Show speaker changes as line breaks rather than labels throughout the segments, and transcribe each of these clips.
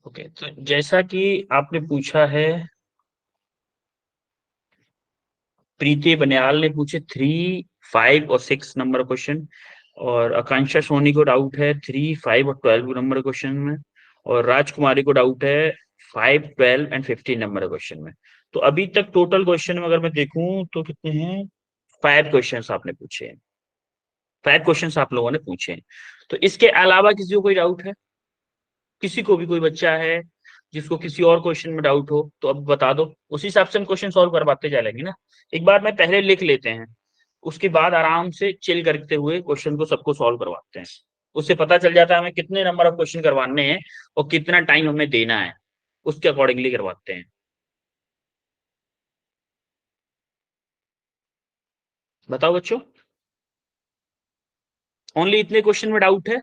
Okay, तो जैसा कि आपने पूछा है, प्रीति बनियाल ने पूछे 3, 5 और 6 नंबर क्वेश्चन, और आकांक्षा सोनी को डाउट है 3, 5 और 12 नंबर क्वेश्चन में, और राजकुमारी को डाउट है 5, 12 एंड 15 नंबर क्वेश्चन में। तो अभी तक टोटल क्वेश्चन में अगर मैं देखूं तो कितने हैं, 5 क्वेश्चन आपने पूछे हैं, 5 क्वेश्चन आप लोगों ने पूछे हैं। तो इसके अलावा किसी को कोई डाउट है? किसी को भी कोई बच्चा है जिसको किसी और क्वेश्चन में डाउट हो तो अब बता दो, उसी हिसाब से हम क्वेश्चन सॉल्व करवाते जाएंगे ना। एक बार मैं पहले लिख लेते हैं, उसके बाद आराम से चिल करते हुए क्वेश्चन को सबको सॉल्व करवाते हैं। उससे पता चल जाता है हमें कितने नंबर ऑफ क्वेश्चन करवाने हैं और कितना टाइम हमें देना है, उसके अकॉर्डिंगली करवाते हैं। बताओ बच्चों, ओनली इतने क्वेश्चन में डाउट है?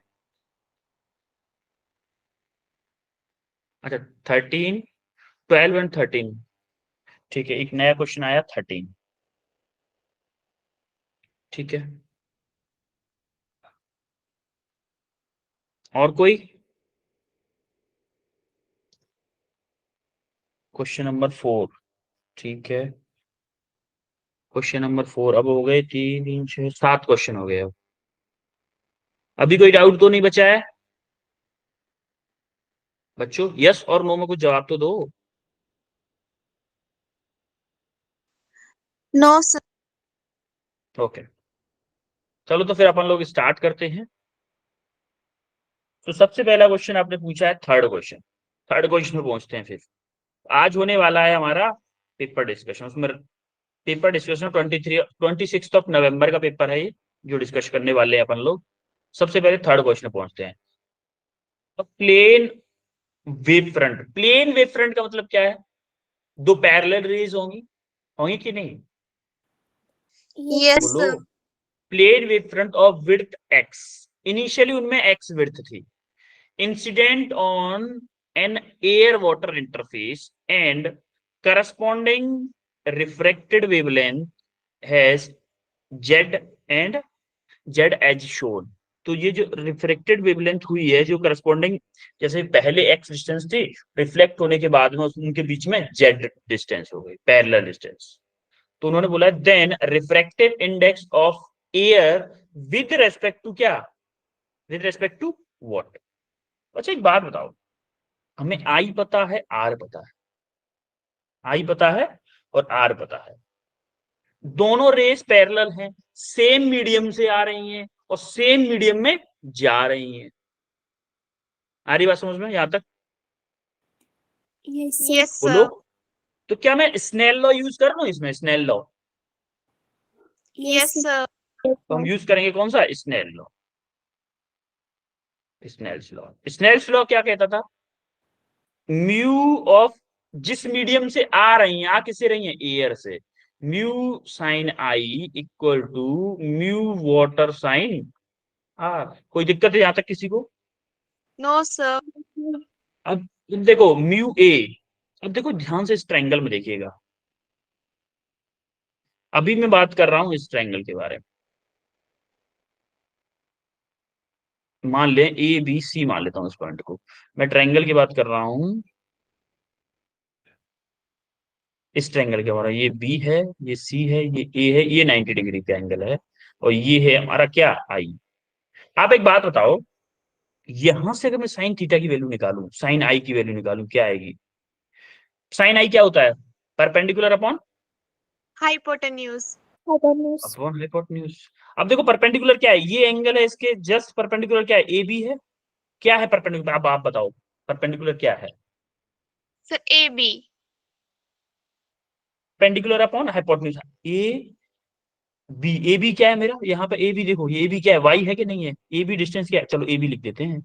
अच्छा, 13, 12 एंड 13। ठीक है, एक नया क्वेश्चन आया 13। ठीक है, और कोई? Question number 4। ठीक है, क्वेश्चन नंबर 4 अब हो गए 3, 3, 6, 7 क्वेश्चन हो गए। अब अभी कोई डाउट तो नहीं बचा है बच्चों? यस और नो में कुछ जवाब तो दो।
No sir.
ओके, चलो तो फिर अपन लोग स्टार्ट करते हैं। तो सबसे पहला क्वेश्चन आपने पूछा है थर्ड क्वेश्चन। थर्ड क्वेश्चन में पहुंचते हैं फिर। आज होने वाला है हमारा पेपर डिस्कशन। उसमें पेपर डिस्कशन 26 नवंबर का पेपर है ये, जो डिस्कस करने वाले हैं अपन लोग। सबसे पहले थर्ड क्वेश्चन पहुंचते हैं। तो plane wave front, plane wave front का मतलब क्या है? दो पैरेलल रेज होंगी, होंगी कि नहीं?
यस
बोलो।
Sir.
Plane wave front of width x, initially उनमें एक्स विड्थ थी, incident on an air water interface and corresponding refracted wavelength has z and z as shown. तो ये जो रिफ्रेक्टेड वेवलेंथ हुई है, जो करस्पॉन्डिंग, जैसे पहले एक्स डिस्टेंस थी, रिफ्लेक्ट होने के बाद में उनके बीच में जेड डिस्टेंस हो गई, पैरेलल डिस्टेंस। तो उन्होंने बोला then refractive index of air with respect to क्या, विद रेस्पेक्ट टू व्हाट? अच्छा एक बात बताओ, हमें आई पता है, आर पता है, आई पता है और आर पता है, दोनों रेस पैरेलल हैं, सेम मीडियम से आ रही हैं और सेम मीडियम में जा रही हैं। आ रही बात समझ में यहां तक?
यस
बोलो।
सर।
तो क्या मैं स्नेल लॉ यूज कर रहा हूं इसमें, स्नेल लॉ?
Yes sir.
तो हम यूज करेंगे कौन सा, Snell law. Snell's law, Snell's law क्या कहता था? म्यू ऑफ, जिस मीडियम से आ रही हैं, आ किससे रही हैं, एयर से, mu sine i equal to mu water sine r. कोई दिक्कत है यहां तक किसी को?
No sir.
अब देखो म्यू ए, अब देखो ध्यान से इस ट्रायंगल में देखिएगा, अभी मैं बात कर रहा हूं इस ट्रायंगल के बारे में। मान लें ए बी सी, मान लेता हूं इस पॉइंट को, मैं ट्रायंगल की बात कर रहा हूं, इस ट्रायंगल के बारे में। ये बी है, ये सी है, ये ए है, ये 90 डिग्री का एंगल है, और ये है हमारा क्या, आई। आप एक बात बताओ, यहां से अगर मैं साइन थीटा की वैल्यू निकालूं, साइन आई की वैल्यू निकालूं, क्या आएगी? साइन आई क्या होता है, perpendicular upon
hypotenuse.
Upon hypotenuse. अब देखो परपेंडिकुलर क्या है, ये एंगल है, इसके जस्ट परपेंडिकुलर क्या है, ए बी है। क्या है परपेंडिकुलर, अब आप बताओ परपेंडिकुलर क्या है?
Sir A B.
Pendicular upon hypotenuse, A B. A B क्या है मेरा, यहाँ पे ए बी देखो, ये ए बी क्या है, वाई है कि नहीं है? ए बी डिस्टेंस क्या है, चलो ए बी लिख देते हैं।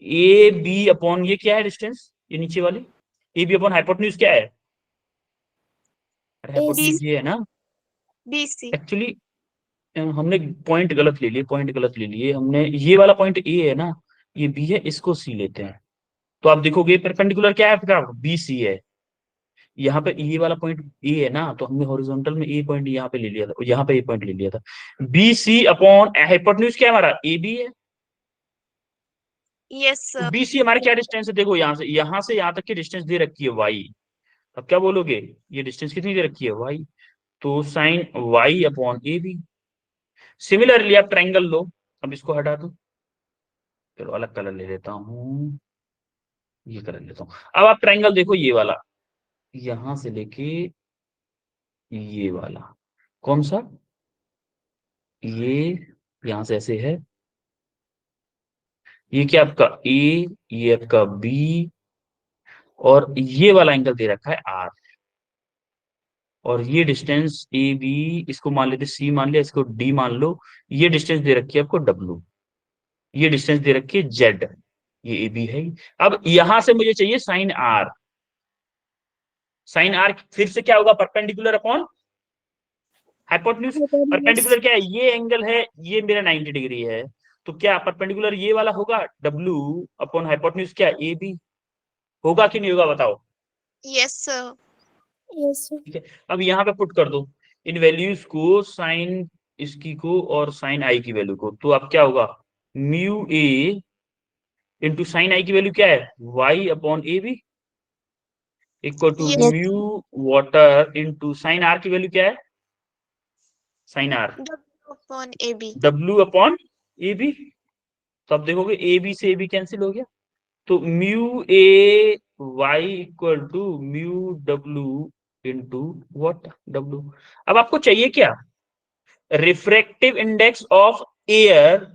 ए बी अपॉन ये क्या है डिस्टेंस, ये नीचे वाली, ए बी अपॉन हाइपोटेन्यूज क्या है?
बी।
हाइपोटेन्यूज ये है ना।
B C.
एक्चुअली हमने पॉइंट गलत ले लिए, पॉइंट गलत ले लिए हमने, ये वाला पॉइंट ए है ना, ये बी है, इसको सी लेते हैं। तो आप देखोगे परपेंडिकुलर क्या है आपका, बी सी है। यहाँ पे ये वाला पॉइंट ए है ना, तो हमने हॉरिजॉन्टल में ए पॉइंट यहाँ पे ले लिया था, यहाँ पे ए पॉइंट ले लिया था। बी सी अपॉन हाइपोटेन्यूज क्या है हमारा, ए बी है।
Yes,
तो
sir.
BC हमारे क्या डिस्टेंस है, देखो यहाँ से यहाँ तक की डिस्टेंस दे रखी है y। अब क्या बोलोगे, ये डिस्टेंस कितनी दे रखी है y, तो sine y upon A B. Similarly आप ट्रायंगल लो, अब इसको हटा दो, चलो अलग कलर ले लेता हूँ, ये कलर लेता हूँ। अब आप ट्रायंगल देखो, ये वाला यहां से लेके ये वाला, कौन सा, ये यहां से ऐसे है, ये क्या आपका ए, ये आपका बी, और ये वाला एंगल दे रखा है आर, और ये डिस्टेंस ए बी, इसको मान लेते सी मान लिया, इसको डी मान लो, ये डिस्टेंस दे रखी है आपको डब्ल्यू, ये डिस्टेंस दे रखी है जेड, ये ए बी है। अब यहां से मुझे चाहिए साइन आर। साइन आर फिर से क्या होगा, परपेंडिकुलर अपॉन हाइपोटेन्यूज। परपेंडिकुलर क्या है, ये एंगल है, ये मेरा 90 डिग्री है, तो क्या परपेंडिकुलर ये वाला होगा, डब्ल्यू अपॉन हाइपोटेन्यूज क्या ए बी, होगा कि नहीं होगा बताओ।
Yes, sir.
Yes, sir.
ठीक है, अब यहाँ पे पुट कर दो इन वैल्यूज को, साइन इसकी को और साइन आई की वैल्यू को, तो अब क्या होगा, mu A into sine i की वैल्यू क्या है, y upon A B, equal to
Yes.
Mu water into sine r की वैल्यू क्या है, sine r
W upon AB.
W upon A B. तो अब देखोगे ए बी से ए बी कैंसिल हो गया, तो mu A y equal to mu W into what W. अब आपको चाहिए क्या, refractive index of air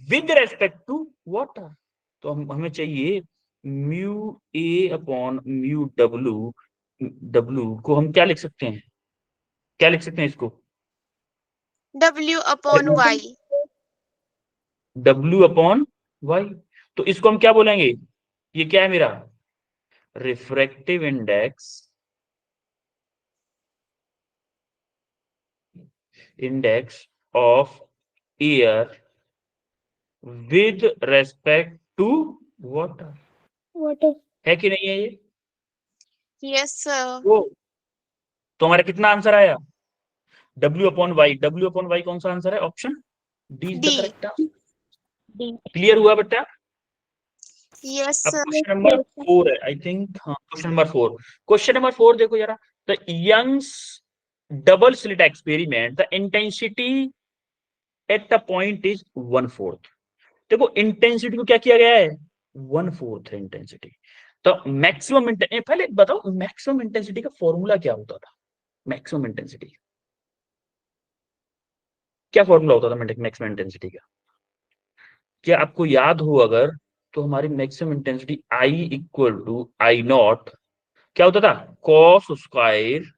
with respect to water, तो हमें चाहिए mu A upon mu W. W को हम क्या लिख सकते हैं, क्या लिख सकते हैं इसको,
W upon Y.
W upon y, तो इसको हम क्या बोलेंगे, ये क्या है मेरा refractive index, index of air with respect to water,
Water.
है कि नहीं है ये,
Yes, sir.
तो हमारा कितना आंसर आया, W upon y. W upon y कौन सा आंसर है, option D is the
D.
Correct answer.
D.
Clear हुआ बेटा।
Yes,
अब
sir.
क्वेश्चन नंबर 4 है आई थिंक, हाँ क्वेश्चन नंबर 4। क्वेश्चन नंबर 4 देखो जरा, the Young's double slit experiment, the intensity at the point is 1/4। देखो intensity को क्या किया गया है, 1/4 है इंटेंसिटी। तो मैक्सिमम पहले बताओ मैक्सिमम इंटेंसिटी का फॉर्मूला क्या होता था, मैक्सिमम इंटेंसिटी क्या फॉर्मूला होता था मैक्सिमम इंटेंसिटी का, क्या आपको याद हो अगर, तो हमारी maximum intensity I equal to I not क्या होता था, कॉस स्क्वायर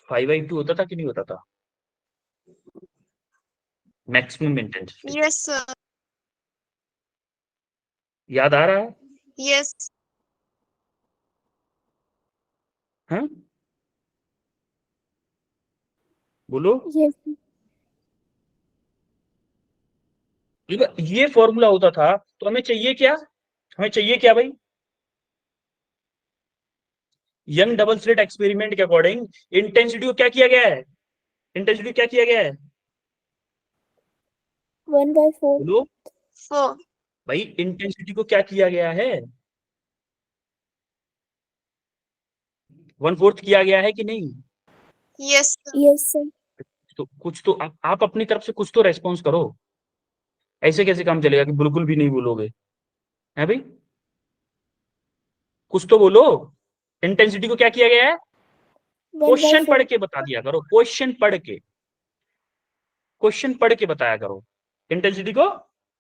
5/2 होता था कि नहीं होता था, मैक्सिमम इंटेंसिटी।
Yes, sir.
याद आ रहा है,
Yes.
हाँ बोलो।
Yes.
ये फॉर्मूला होता था, तो हमें चाहिए क्या, हमें चाहिए क्या भाई, यंग डबल स्लिट एक्सपेरिमेंट के अकॉर्डिंग इंटेंसिटी को क्या किया गया है, इंटेंसिटी क्या किया गया है,
1/4.
बोलो
4.
भाई, इंटेंसिटी को क्या किया गया है, 1/4 किया गया है कि नहीं।
Yes, sir.
Yes, sir.
तो कुछ तो आप अपनी तरफ से कुछ तो रेस्पॉन्स करो, ऐसे कैसे काम चलेगा कि बिल्कुल भी नहीं बोलोगे, है भाई, कुछ तो बोलो। इंटेंसिटी को क्या किया गया है, क्वेश्चन
1/4.
पढ़ के बता दिया करो, क्वेश्चन पढ़ के, क्वेश्चन पढ़ के बताया करो। इंटेंसिटी को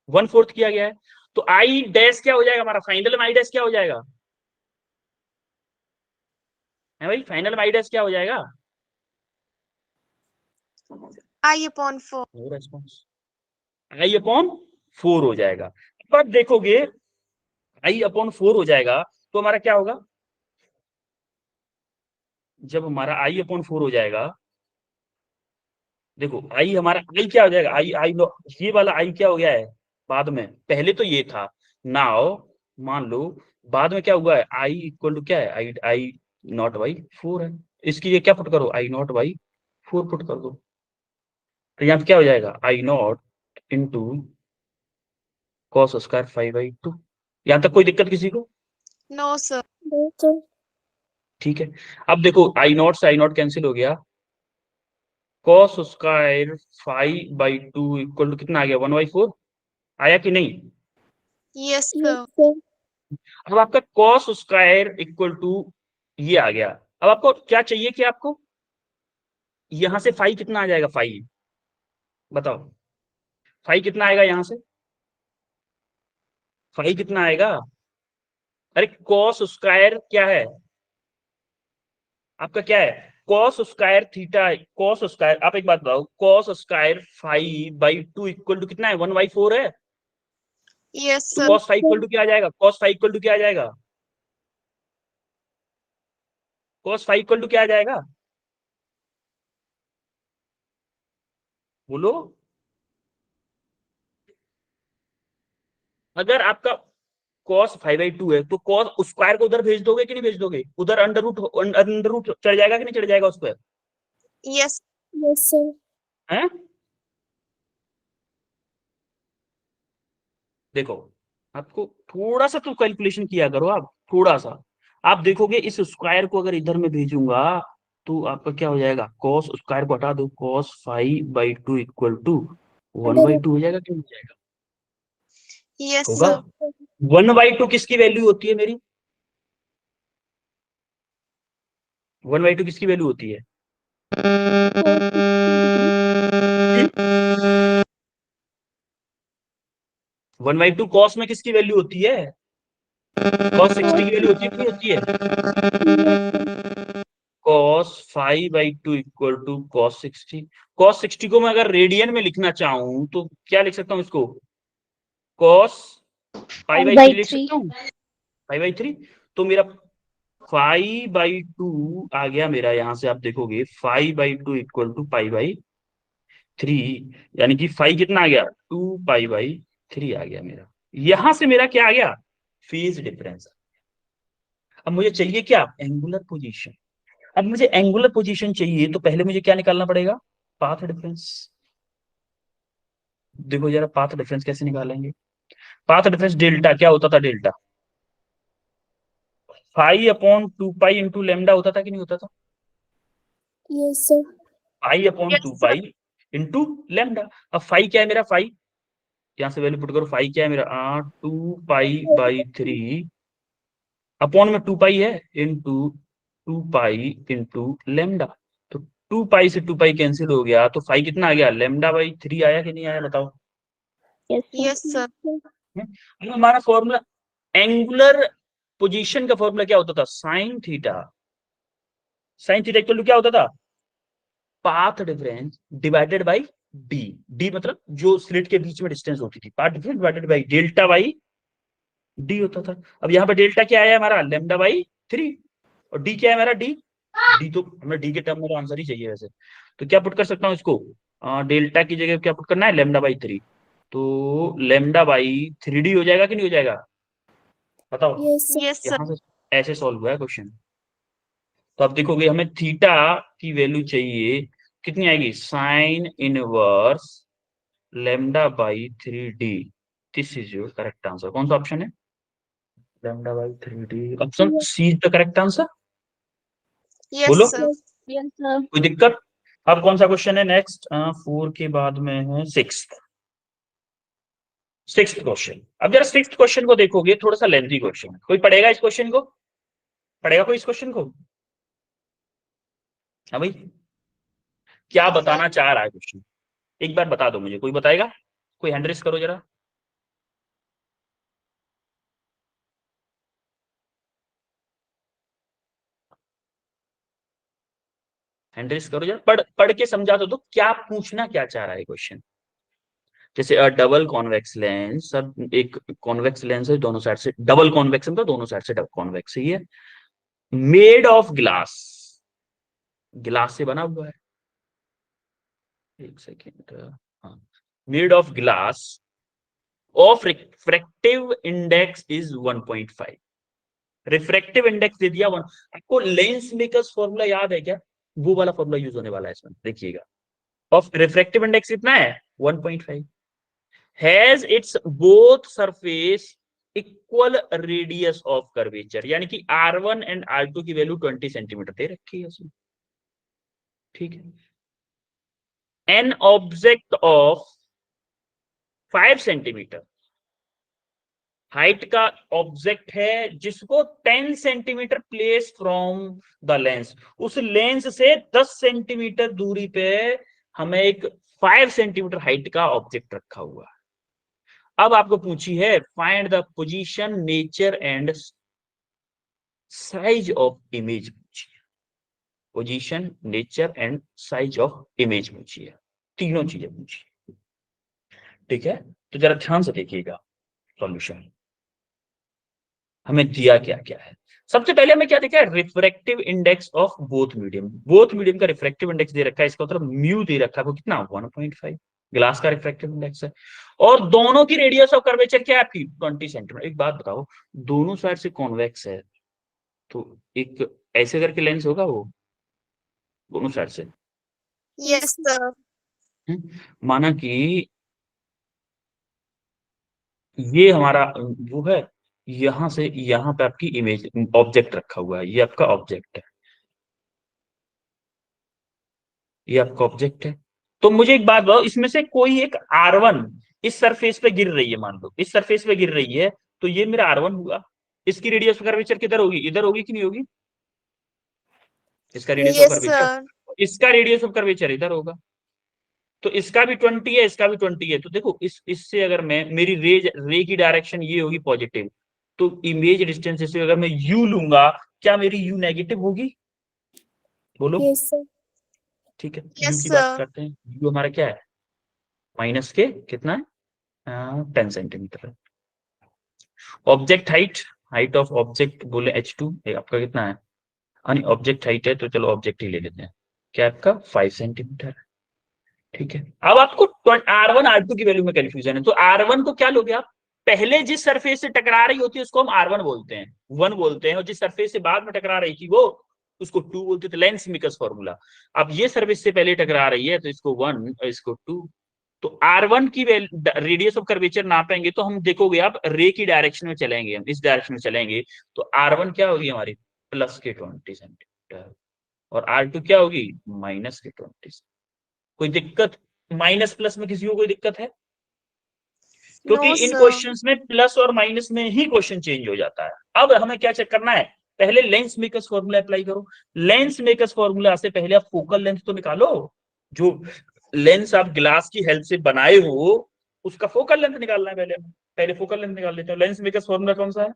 1/4 किया गया है, तो आई डैश क्या हो जाएगा हमारा, फाइनल में आई डैश क्या हो जाएगा, है भाई, फाइनल में आई डैश क्या हो जाएगा,
I upon 4.
No response, I upon 4 हो जाएगा। अब आप देखोगे आई अपॉन 4 हो जाएगा, तो हमारा क्या होगा, जब हमारा आई अपॉन 4 हो जाएगा, देखो आई हमारा आई क्या हो जाएगा, आई आई ये वाला आई क्या हो गया है, बाद में, पहले तो ये था, नाउ मान लो बाद में क्या हुआ है, आई इक्वल टू क्या है, आई आई नॉट बाई 4 है, इसकी ये क्या पुट करो, आई नॉट बाई 4 पुट कर दो, तो यहाँ पे क्या हो जाएगा, आई नॉट इंटू cos स्क्वायर 5/2। यहां तक कोई दिक्कत किसी को?
No, sir.
No, sir.
ठीक है, अब देखो आई नॉट से आई नॉट कैंसिल हो गया, cos स्क्वायर 5/2 इक्वल टू कितना आ गया 1/4, आया कि नहीं?
Yes, sir.
Yes, sir.
अब आपका cos स्क्वायर इक्वल टू ये आ गया। अब आपको क्या चाहिए कि आपको यहां से फाई कितना आ जाएगा, फाई बताओ, फाई कितना आएगा यहां से, फाई कितना आएगा? अरे cos स्क्वायर क्या है आपका, क्या है cos square theta, cos square, आप एक बात बताओ, cos स्क्वायर 5/2 इक्वल टू कितना है 1/4 है।
Yes,
तो
sir.
cos 5 इक्वल टू क्या आ जाएगा, cos 5 इक्वल टू क्या आ जाएगा, cos 5 इक्वल टू क्या आ जाएगा, बोलो। अगर आपका cos 5/2 है तो cos स्क्वायर को उधर भेज दोगे कि नहीं भेज दोगे, उधर अंडर रूट चढ़ जाएगा कि नहीं चढ़ जाएगा उस पर,
Yes.
Yes, sir.
है? देखो आपको थोड़ा सा तो कैलकुलेशन किया करो आप, थोड़ा सा। आप देखोगे इस स्क्वायर को अगर इधर में भेजूंगा तो आपका क्या हो जाएगा, cos स्क्वायर को हटा दो, cos 5/2 इक्वल टू
Under
1/2 हो जाएगा, क्यों हो जाएगा,
Yes,
होगा।
sir.
1/2 किसकी वैल्यू होती है मेरी, 1/2 किसकी वैल्यू होती है? 1/2 cos में किसकी वैल्यू होती है, cos 60 की वैल्यू होती है कि नहीं होती है? cos 5/2 equal to cos 60। cos 60 को मैं अगर रेडियन में लिखना चाहूं तो क्या लिख सकता हूं इसको, cos 5/3 लिख सकता हूँ, 5/3। तो मेरा 5/2 आ गया मेरा, यहां से आप देखोगे 5/2 इक्वल टू π/3, यानी कि 5 कितना आ गया 2π/3 आ गया मेरा। यहां से मेरा क्या आ गया, फेज डिफरेंस। अब मुझे चाहिए क्या, एंगुलर पोजीशन। अब मुझे एंगुलर पोजीशन चाहिए तो पहले मुझे क्या निकालना पड़ेगा, पाथ डिफरेंस। देखो जरा पाथ डिफरेंस कैसे निकालेंगे, पाथ डिफरेंस डेल्टा क्या होता था, डेल्टा 5/2 पाई इंटू लेमडा होता था कि नहीं होता था,
Yes, sir.
5/2
Yes, sir.
Pi into lambda. अब फाई क्या है मेरा, फाई यहां से वैल्यू पुट करो, फाई क्या है मेरा 2π/3 अपॉन में 2 पाई है इंटू 2 पाई इंटू लेमडा। तो 2 पाई से 2 पाई कैंसिल हो गया, तो फाई कितना आ गया λ/3 आया कि नहीं आया बताओ।
Yes, sir.
Yes, sir.
अब हमारा फॉर्मूला, एंगुलर पोजीशन का फॉर्मूला क्या होता था, sine theta, sine theta equal to क्या होता था, path difference divided by D. D मतलब जो स्लिट के बीच में डिस्टेंस होती थी, path difference divided by delta by D होता था। अब यहाँ पर डेल्टा क्या आया हमारा λ/3, और डी क्या है हमारा, डी, डी तो हमें डी के टर्म में आंसर ही चाहिए वैसे। तो क्या पुट कर सकता हूँ इसको, डेल्टा की जगह क्या पुट करना है λ/3, तो λ/3d हो जाएगा कि नहीं हो जाएगा, बताओ।
Yes, sir.
Yes, sir.
यहाँ से ऐसे सॉल्व हुआ है क्वेश्चन। तो अब देखोगे हमें थीटा की वैल्यू चाहिए कितनी आएगी, sine inverse λ/3d। This is your correct answer. कौन सा ऑप्शन है, λ/3d, option C is the correct answer.
Yes,
बोलो
sir.
Yes, sir.
कोई दिक्कत। अब कौन सा क्वेश्चन है नेक्स्ट, 4 के बाद में है सिक्स्थ क्वेश्चन। अब जरा सिक्स्थ क्वेश्चन को देखोगे, थोड़ा सा लेंथी क्वेश्चन है, कोई पढ़ेगा इस क्वेश्चन को, पढ़ेगा कोई इस क्वेश्चन को, हाँ भाई क्या
Yes, sir.
बताना चाह रहा है क्वेश्चन, एक बार बता दो मुझे, कोई बताएगा, कोई हैंड रेस करो जरा, हैंड रेस करो जरा, पढ़ पढ़ के समझा दो क्या पूछना क्या चाह रहा है क्वेश्चन। जैसे डबल कॉन्वेक्स लेंस, सर एक कॉन्वेक्स लेंस है, दोनों साइड से डबल कॉन्वेक्स है, तो दोनों साइड से डबल कॉन्वेक्स ही है, मेड ऑफ ग्लास, ग्लास से बना हुआ है, एक सेकेंड, हाँ, made of glass of refractive index is 1.5, refractive index दे दिया 1। आपको लेंस मेकर्स फॉर्मूला याद है क्या, वो वाला फॉर्मूला यूज होने वाला है इसमें, देखिएगा। ऑफ रिफ्रैक्टिव इंडेक्स कितना है 1.5, has its both surface equal radius of curvature, यानी कि R1 एंड R2 की वैल्यू 20 सेंटीमीटर दे रखी है उसमें, ठीक है। An object of 5 centimetre height का ऑब्जेक्ट है जिसको 10 centimetre place from the lens, उस लेंस से 10 सेंटीमीटर दूरी पे हमें एक 5 सेंटीमीटर हाइट का ऑब्जेक्ट रखा हुआ है। अब आपको पूछी है find the position, nature and size of image पूछी है। Position, nature and size of image पूछी है, तीनों चीजें पूछी है, ठीक है। तो जरा ध्यान से देखिएगा सॉल्यूशन हमें दिया क्या क्या है। सबसे पहले हमें क्या देखा है, refractive index of both medium. Both medium का रिफ्रैक्टिव इंडेक्स दे रखा है, इसका मतलब म्यू दे रखा है, वो कितना 1.5 ग्लास का रिफ्रैक्टिव इंडेक्स है। और दोनों की रेडियस ऑफ कर्वेचर क्या है आपकी 20 सेंटीमीटर। एक बात बताओ, दोनों साइड से कॉन्वेक्स है तो एक ऐसे करके लेंस होगा वो दोनों साइड से।
Yes, sir.
माना कि ये हमारा वो है, यहां से यहां पे आपकी इमेज ऑब्जेक्ट रखा हुआ है, ये आपका ऑब्जेक्ट है, ये आपका ऑब्जेक्ट है। तो मुझे एक बात बताओ, इसमें से कोई एक R1 इस सरफेस पे गिर रही है, मान लो इस सरफेस पे गिर रही है, तो ये मेरा R1 हुआ। इसकी रेडियस ऑफ कर्वेचर किधर होगी, इधर होगी कि नहीं होगी, इसका radius of
Yes,
curvature,
sir.
इसका रेडियस ऑफ कर्वेचर इधर होगा, तो इसका भी 20 है, इसका भी 20 है। तो देखो इससे अगर मैं मेरी रे की डायरेक्शन ये होगी पॉजिटिव, तो इमेज डिस्टेंस से अगर मैं यू लूंगा, क्या मेरी यू नेगेटिव होगी, बोलो।
Yes, sir.
ठीक है,
Yes,
यू की बात
sir.
करते हैं। यू हमारा क्या है, माइनस के कितना है 10 सेंटीमीटर है। Object height, height of object बोले H2, आपका कितना है, नहीं ऑब्जेक्ट हाइट है तो चलो ऑब्जेक्ट ही ले लेते हैं, क्या आपका 5 सेंटीमीटर है, ठीक है। अब आपको R1 R2 की वैल्यू में कंफ्यूजन है, तो R1 को क्या लोगे आप, पहले जिस सरफेस से टकरा रही होती है उसको हम R1 बोलते हैं, 1 बोलते हैं, और जिस सरफेस से बाद में टकरा रही थी वो उसको 2 बोलते थे, लेंस मेकर्स फॉर्मूला। अब ये सरफेस से पहले टकरा रही है तो इसको 1 और इसको 2। तो R1 की रेडियस ऑफ कर्वेचर नापेंगे तो हम देखोगे आप रे की डायरेक्शन में चलेंगे, हम इस डायरेक्शन में चलेंगे, तो R1 क्या होगी हमारी प्लस के 20 सेंटीमीटर और R2 क्या होगी माइनस के 20। कोई दिक्कत, माइनस प्लस में किसी को कोई दिक्कत है, क्योंकि
No,
इन
sir.
क्वेश्चंस में प्लस और माइनस में ही क्वेश्चन चेंज हो जाता है। अब हमें क्या चेक करना है, पहले लेंस मेकर्स फॉर्मूला अप्लाई करो। लेंस मेकर्स फॉर्मूला से पहले आप फोकल लेंथ तो निकालो, जो लेंस आप ग्लास की हेल्प से बनाए हो उसका फोकल लेंथ निकालना है। पहले फोकल लेंथ निकाल लेते हो। लेंस मेकर्स फॉर्मूला कौन सा है,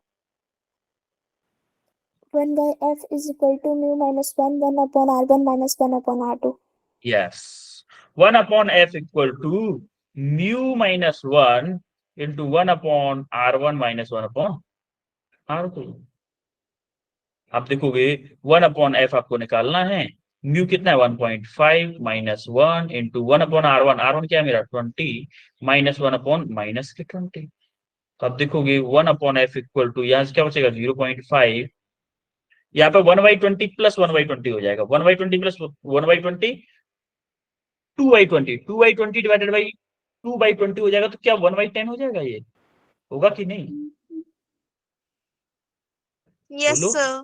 1 by f is equal to mu minus 1 upon r1 minus 1 upon r2.
Yes 1 upon F equal to mu minus 1 into 1 upon R1 minus 1 upon R2। आप देखोगे 1 अपॉन एफ आपको निकालना है, म्यू कितना है 1.5 minus 1 into 1 upon R1, R1 क्या है मेरा 20 माइनस 1 अपॉन माइनस के 20। तो आप देखोगे 1 अपॉन एफ इक्वल टू यहाँ से क्या बचेगा 0.5, यहाँ पे 1/20 प्लस 1/20 हो जाएगा, 1/20 प्लस 1/20 2/20, 2/20 डिवाइडेड बाई 2/20 हो जाएगा, तो क्या 1/10 हो जाएगा, ये होगा कि नहीं,
Yes,
बोलो।
sir.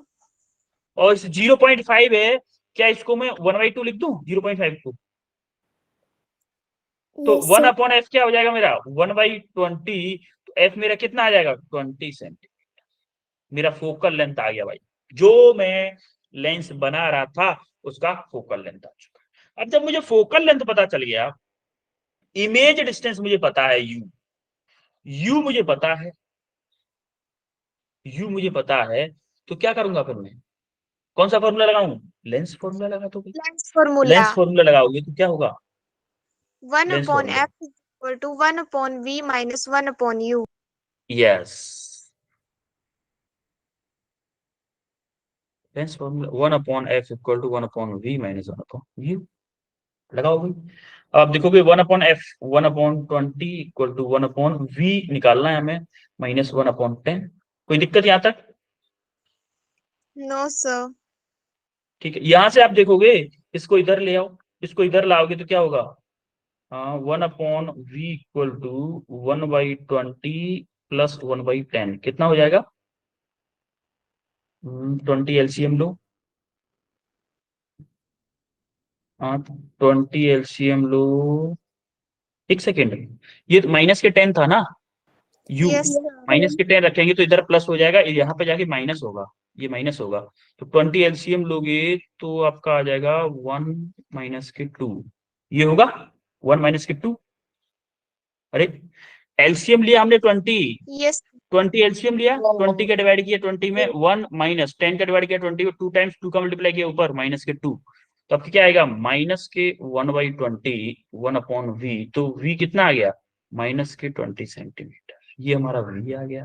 और 0.5 है, क्या इसको मैं 1/2 लिख दूं 0.5 को, तो
Yes,
1
sir.
अपॉन एफ क्या हो जाएगा मेरा 1/20, तो एफ मेरा कितना आ जाएगा 20 सेंटीमीटर। मेरा फोकल लेंथ आ गया भाई, जो मैं लेंस बना रहा था उसका फोकल लेंथ आ चुका। अब जब मुझे फोकल लेंथ पता चल गया, इमेज डिस्टेंस मुझे पता है यू मुझे पता है, यू मुझे पता है, तो क्या करूंगा फिर मैं, कौन सा फॉर्मूला लगाऊं, लेंस फॉर्मूला लगा दो।
Length formula.
लेंस फॉर्मूला लगाओगे तो क्या होगा,
1
lens
upon
formula,
f is equal to 1 upon v minus 1 upon u.
Yes lens formula 1 upon F equal to 1 upon V minus 1 upon U लगाओ भाई। आप देखोगे 1 upon F 1/20 equal to 1 upon V निकालना है हमें माइनस 1/10। कोई दिक्कत यहाँ तक,
No, sir.
ठीक है। यहां से आप देखोगे इसको इधर ले आओ, इसको इधर लाओगे तो क्या होगा हाँ 1/v इक्वल टू 1/20 प्लस 1/10 कितना हो जाएगा? 20 एलसीएम लो। हाँ 20 एलसीएम लो। एक सेकेंड, ये माइनस के 10 था ना, you
Yes,
Yes,
sir.
Minus के 10 रखेंगे तो इधर प्लस हो जाएगा, यहाँ पे जाके माइनस होगा, ये माइनस होगा। तो 20 एलसीएम लोगे तो आपका आ जाएगा 1 - के 2, ये होगा 1 - के 2। अरे एलसीएम लिया हमने 20,
Yes,
20 एलसीएम लिया, 20 का डिवाइड किया 20 में, 1 माइनस 10 का डिवाइड किया 20 में, 2 टाइम्स 2 का मल्टीप्लाई किया ऊपर -के 2, तो आपकी क्या आएगा? -के 1/20 1/v, तो v कितना आ गया? -के 20 सेंटीमीटर, ये हमारा v आ गया।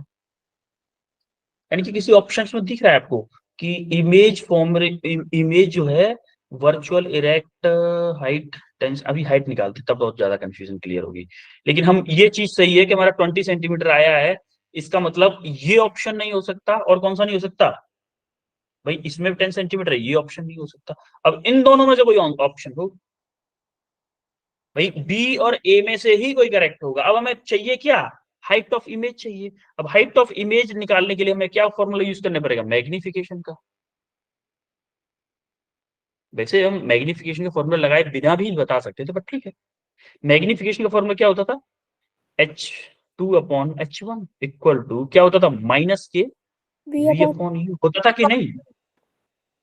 यानी कि किसी ऑप्शंस में दिख रहा है आपको कि इमेज फॉर्म, इमेज जो है वर्चुअल इरेक्ट हाइट टेंस, अभी हाइट निकालते तब बहुत ज्यादा कंफ्यूजन क्लियर होगी। लेकिन हम ये चीज सही है कि हमारा 20 सेंटीमीटर आया है, इसका मतलब ये ऑप्शन नहीं हो सकता, और कौन सा नहीं हो सकता भाई? इसमें भी 10 सेंटीमीटर है, ये ऑप्शन नहीं हो सकता। अब इन दोनों में से कोई ऑप्शन हो भाई, बी और ए में से ही कोई करेक्ट होगा। अब हमें चाहिए क्या? हाइट ऑफ इमेज चाहिए। अब हाइट ऑफ इमेज निकालने के लिए हमें क्या फॉर्मूला यूज करना पड़ेगा? मैग्निफिकेशन का। वैसे हम मैग्निफिकेशन का फॉर्मूला लगाए बिना भी बता सकते थे, बट ठीक है। मैग्निफिकेशन का फॉर्मूला क्या होता था? H2/H1 इक्वल टू क्या होता था? -के
V
V
upon
upon U होता था कि नहीं?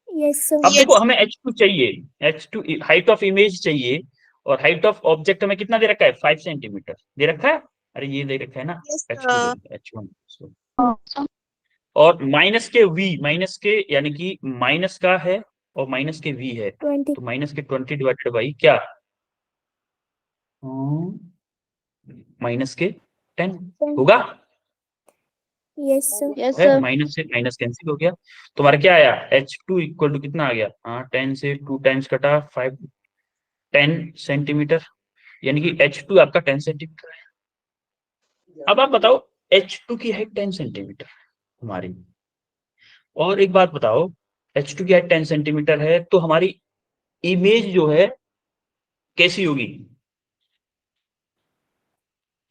yes, sir.
अब देखो
yes,
हमें H2 चाहिए, H2 हाइट ऑफ इमेज चाहिए, और हाइट ऑफ ऑब्जेक्ट हमें कितना दे रखा है? 5 सेंटीमीटर दे रखा है। अरे ये दे रखा है ना,
yes,
H2 दे
sir.
रखा है, H1। और माइनस के यानी कि माइनस का है और -के V है,
20.
तो -के 20 डिवाइडेड बाई क्या? -के 10
10.
होगा।
Yes, sir.
Yes,
है,
sir.
माइनस से माइनस कैंसिल हो गया, तुम्हारा क्या आया? H2 इक्वल टू कितना आ गया? हाँ 10 से 2 टाइम्स कटा 5, 10 सेंटीमीटर, यानी कि H2 आपका 10 सेंटीमीटर है। अब आप बताओ, H2 की हाइट 10 सेंटीमीटर हमारी, और एक बात बताओ, H2 की हाइट 10 सेंटीमीटर है तो हमारी इमेज जो है कैसी होगी?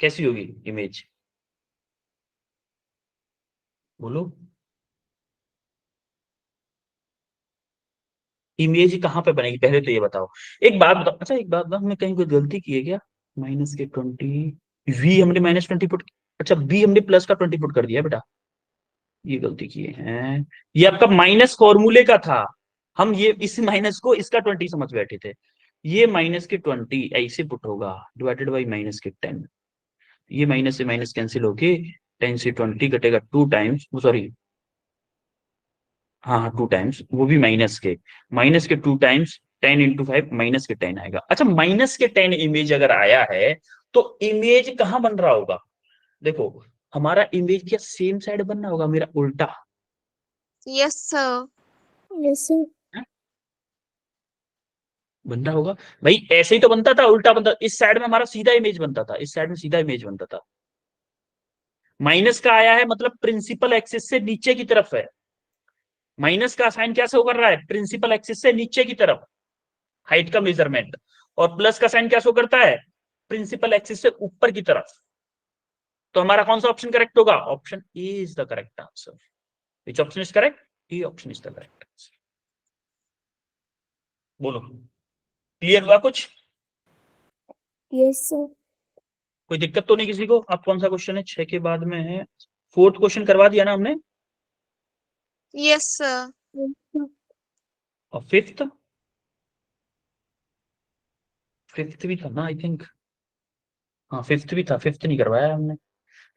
कैसी होगी इमेज? बोलो, इमेज कहाँ पे बनेगी पहले तो ये बताओ। एक बात बताओ, अच्छा एक बात बताओ, हमने कहीं कोई गलती की है क्या? -के 20, v हमने -20 पुट, अच्छा b हमने +20 पुट कर दिया है बेटा, ये गलती किए हैं। ये आपका माइनस फॉर्मूले का था, हम ये इस माइनस को इसका 20 समझ बैठे थे। ये -के 20 ऐसे पुट होगा डिवाइडेड बाई -के 10, ये माइनस से माइनस कैंसिल होके 10 से 20 कटेगा 2 टाइम्स, सॉरी हाँ हाँ 2 टाइम्स, वो भी -के 2 टाइम्स 10 × 5 -के 10 आएगा। अच्छा -के 10 इमेज अगर आया है तो इमेज कहाँ बन रहा होगा? देखो हमारा इमेज क्या सेम साइड बनना होगा, मेरा उल्टा
Yes, sir.
Yes, sir.
बन रहा होगा। भाई ऐसे ही तो बनता था, उल्टा बनता, इस साइड में हमारा सीधा इमेज बनता था, इस साइड में सीधा इमेज बनता था। माइनस का आया है मतलब प्रिंसिपल एक्सिस से नीचे की तरफ है, माइनस का साइन क्या शो कर रहा है? प्रिंसिपल एक्सिस से नीचे की तरफ हाइट का मेजरमेंट, और प्लस का साइन क्या शो करता है? प्रिंसिपल एक्सिस से ऊपर की तरफ। तो हमारा कौन सा ऑप्शन करेक्ट होगा? Option A is the correct answer. Which option is correct? A option is the correct answer. बोलो, क्लियर हुआ कुछ?
Yes, sir.
कोई दिक्कत तो नहीं किसी को? अब कौन सा क्वेश्चन है? 6 के बाद में है, 4th क्वेश्चन करवा दिया ना हमने,
Yes, sir.
Yes, sir.
और 5th, 5th भी था ना आई थिंक, हाँ 5th भी था, 5th नहीं करवाया हमने,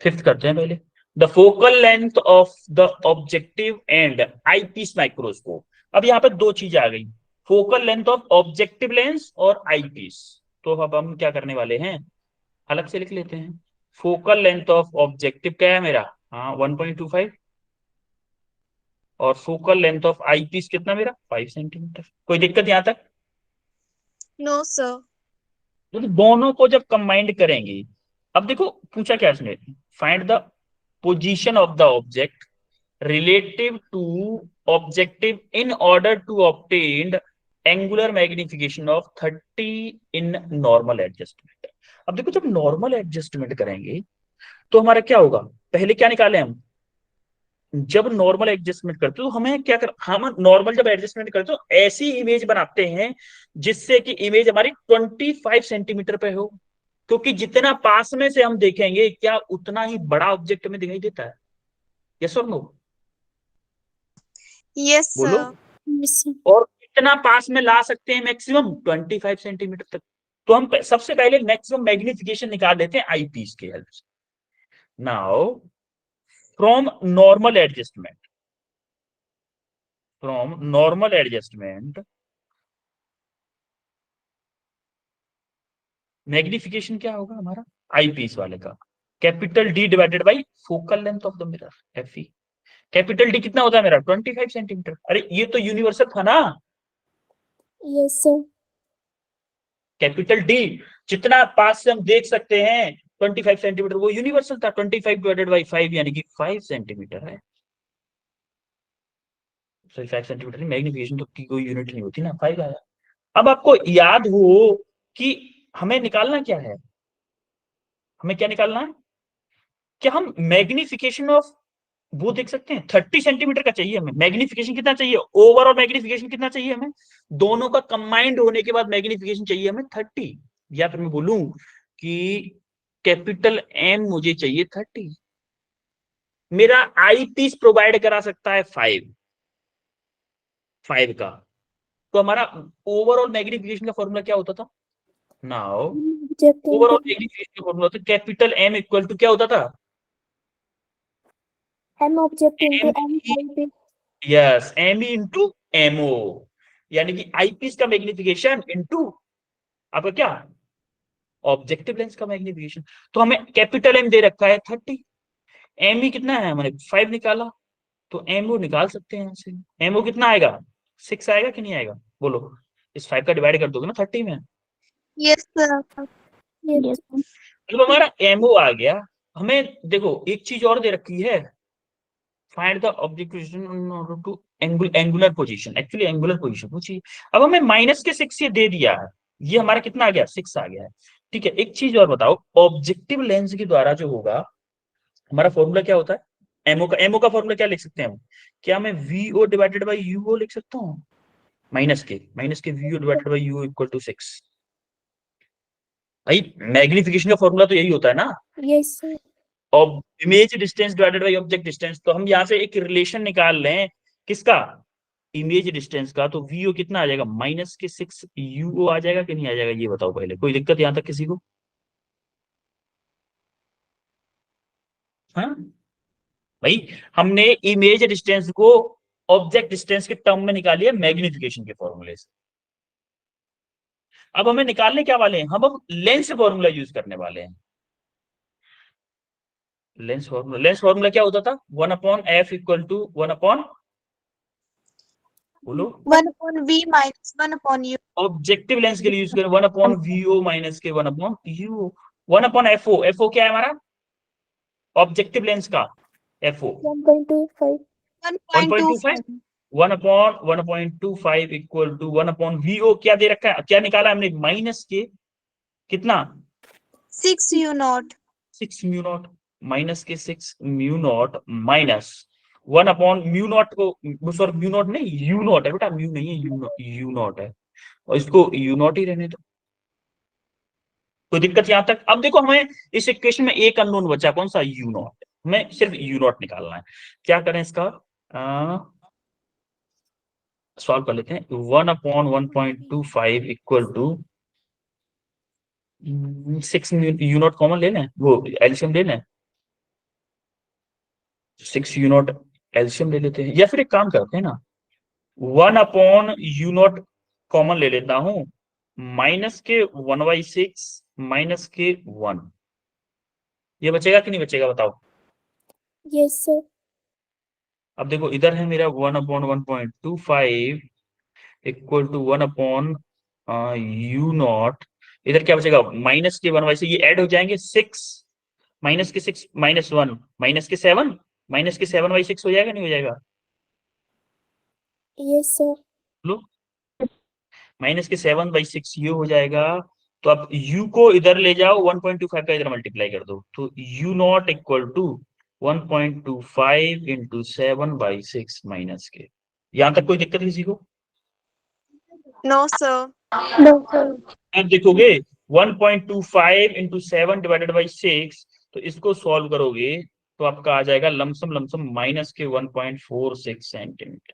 5th करते हैं पहले। The focal length of the objective and eyepiece microscope. अब यहाँ पे दो चीजें आ गई, focal length of objective lens और आईपीस। तो अब हम क्या करने वाले हैं, अलग से लिख लेते हैं। फोकल लेंथ ऑफ ऑब्जेक्टिव क्या है मेरा? हाँ 1.25, और फोकल लेंथ ऑफ आईपीस कितना मेरा? 5 सेंटीमीटर। कोई दिक्कत यहाँ तक?
No, sir.
तो दोनों को जब कंबाइंड करेंगे, अब देखो पूछा क्या इसने, find the position of the object relative to objective in order to obtain angular magnification of 30 in normal adjustment. अब देखो जब नॉर्मल एडजस्टमेंट करेंगे तो हमारा क्या होगा, पहले क्या निकाले हम, जब नॉर्मल एडजस्टमेंट करते हो तो हमें क्या कर, हम नॉर्मल जब एडजस्टमेंट करते हो ऐसी इमेज बनाते हैं जिससे कि इमेज हमारी 25 सेंटीमीटर पे हो, क्योंकि जितना पास में से हम देखेंगे क्या उतना ही बड़ा ऑब्जेक्ट में दिखाई देता है। यस और नो,
Yes,
बोलो।
sir.
Yes, sir.
और कितना पास में ला सकते हैं, मैक्सिमम 25 सेंटीमीटर तक। तो हम सबसे पहले मैक्सिमम मैग्निफिकेशन निकाल लेते हैं आईपीस की हेल्प से। Now from normal adjustment, from normal adjustment magnification क्या होगा हमारा आईपीस वाले का, capital D divided by focal length of the mirror F E. Capital D कितना होता है मेरा 25 सेंटीमीटर। अरे ये तो यूनिवर्सल था ना,
Yes, sir.
कैपिटल डी जितना पास से हम देख सकते हैं 25 सेंटीमीटर, वो यूनिवर्सल था। 25 डिवाइडेड बाई 5 यानी कि 5 सेंटीमीटर है। सॉरी 5 सेंटीमीटर, मैग्निफिकेशन तो की कोई यूनिट नहीं होती ना, 5 आया। अब आपको याद हो कि हमें निकालना क्या है, हमें क्या निकालना है, क्या हम मैग्निफिकेशन ऑफ वो देख सकते हैं 30 सेंटीमीटर का चाहिए हमें। मैग्निफिकेशन कितना चाहिए, ओवरऑल मैग्निफिकेशन कितना चाहिए हमें, दोनों का कंबाइंड होने के बाद मैग्निफिकेशन चाहिए हमें 30। या फिर मैं बोलूं कि कैपिटल एम मुझे चाहिए 30, मेरा आई पीस प्रोवाइड करा सकता है 5 का। तो हमारा ओवरऑल मैग्निफिकेशन का फॉर्मूला क्या होता था, now
Object
overall
into
magnification का फॉर्मूला होता कैपिटल एम इक्वल टू क्या होता था,
M object into
M
M IP.
Yes M into MO, यानी कि आईपीस का मैग्निफिकेशन इंटू आपका क्या ऑब्जेक्टिव लेंस का मैग्निफिकेशन। तो हमें कैपिटल एम दे रखा है 30, एम ई कितना है हमने 5 निकाला, तो एमओ निकाल सकते हैं यहाँ से। एमओ कितना आएगा 6 आएगा कि नहीं आएगा, बोलो। इस 5 का डिवाइड कर दोगे ना 30 में,
Yes, sir.
Yes.
तो हमारा एमओ आ गया। हमें देखो एक चीज और दे रखी है, find the object position in order to angular position, actually angular position पूछिए। अब हमें -6 ये दे दिया है, ये हमारा कितना आ गया 6 आ गया है। ठीक है, एक चीज और बताओ, ऑब्जेक्टिव लेंस के द्वारा जो होगा हमारा फॉर्मूला क्या होता है, एमओ का फॉर्मूला क्या लिख सकते हैं हम, क्या मैं वीओ डिवाइडेड बाई यूओ लिख सकता हूँ, माइनस के VO divided by UO equal to 6। भाई मैग्निफिकेशन का फॉर्मूला तो यही होता है ना,
Yes, sir.
और image distance divided by object distance. तो हम यहाँ से एक रिलेशन निकाल लें किसका, इमेज डिस्टेंस का। तो वीओ कितना आ जाएगा -6 यूओ आ जाएगा कि नहीं आ जाएगा, ये बताओ पहले, कोई दिक्कत यहां तक किसी को, हाँ भाई हमने इमेज डिस्टेंस को ऑब्जेक्ट डिस्टेंस के टर्म में निकाली है मैग्निफिकेशन के फॉर्मूले से। अब हमें निकालने क्या वाले हैं, हम लेंस फॉर्मूला यूज करने वाले हैं। लेंस फॉर्मूला क्या होता था, 1/f इक्वल टू 1 अपॉन, बोलो,
1 upon V minus 1 upon U.
Objective lens के लिए यूज करें 1/VO माइनस के 1/U। 1/FO, FO क्या है हमारा ऑब्जेक्टिव लेंस का, FO
1.25.
1.25,
1.25.
1/1.25 इक्वल टू 1/VO क्या दे रखा है, क्या निकाला हमने माइनस के कितना
6 U naught.
6 mu naught, minus के 6 म्यू नॉट माइनस 1/म्यू नॉट को, सॉरी म्यू नॉट नहीं यू नॉट है बेटा, म्यू नहीं है यू नॉट है, और इसको यू नॉट ही रहने दो, कोई दिक्कत यहां तक। अब देखो हमें इस इक्वेशन में एक अननोन बचा, कौन सा यू नॉट, हमें सिर्फ यू नॉट निकालना है। क्या करें इसका, सॉल्व कर लेते हैं। 1/1.25 equal to 6 U not common ले लें, वो एलसीएम ले लें, 6 यू नॉट एलसीएम ले लेते हैं, या फिर एक काम करते हैं ना 1/यू नॉट कॉमन ले लेता हूं, माइनस के 1/6 माइनस के 1, ये बचेगा कि नहीं बचेगा बताओ।
Yes, sir.
अब देखो इधर है मेरा 1/1.25 इक्वल टू 1/यू नॉट, इधर क्या बचेगा माइनस के 1/6, ये ऐड हो जाएंगे 6 माइनस के 6 -1 माइनस के 7 माइनस के 7/6 हो जाएगा नहीं हो जाएगा,
Yes, sir.
लो माइनस के 7/6 ये हो जाएगा। तो आप u को इधर ले जाओ, 1.25 का इधर मल्टीप्लाई कर दो, तो u not equal to 1.25 into 7/6 minus के। यहां तक कोई दिक्कत किसी को?
No, sir.
No, sir.
आप देखोगे 1.25 इंटू 7 डिवाइडेड बाई 6, तो इसको सॉल्व करोगे तो आपका आ जाएगा लमसम लमसम माइनस के 1.46 सेंटीमीटर।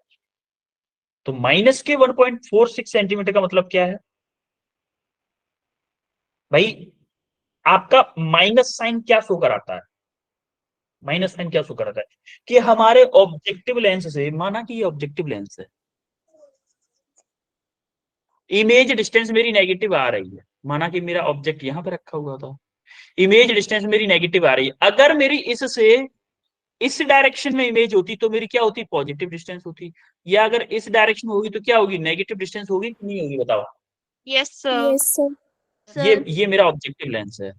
तो माइनस के 1.46 सेंटीमीटर का मतलब क्या है भाई? आपका माइनस साइन क्या शो कराता है? माइनस साइन क्या शो कराता है कि हमारे ऑब्जेक्टिव लेंस से, माना कि ये ऑब्जेक्टिव लेंस है, इमेज डिस्टेंस मेरी नेगेटिव आ रही है, माना कि मेरा ऑब्जेक्ट यहां पे रखा हुआ था, इमेज डिस्टेंस मेरी नेगेटिव आ रही है। अगर मेरी इससे इस डायरेक्शन में इमेज होती तो मेरी क्या होती? पॉजिटिव डिस्टेंस होती। या अगर इस डायरेक्शन में होगी तो क्या होगी? नेगेटिव डिस्टेंस होगी कि नहीं होगी? बताओ।
Yes, sir.
Yes, sir.
ये मेरा ऑब्जेक्टिव लेंस है।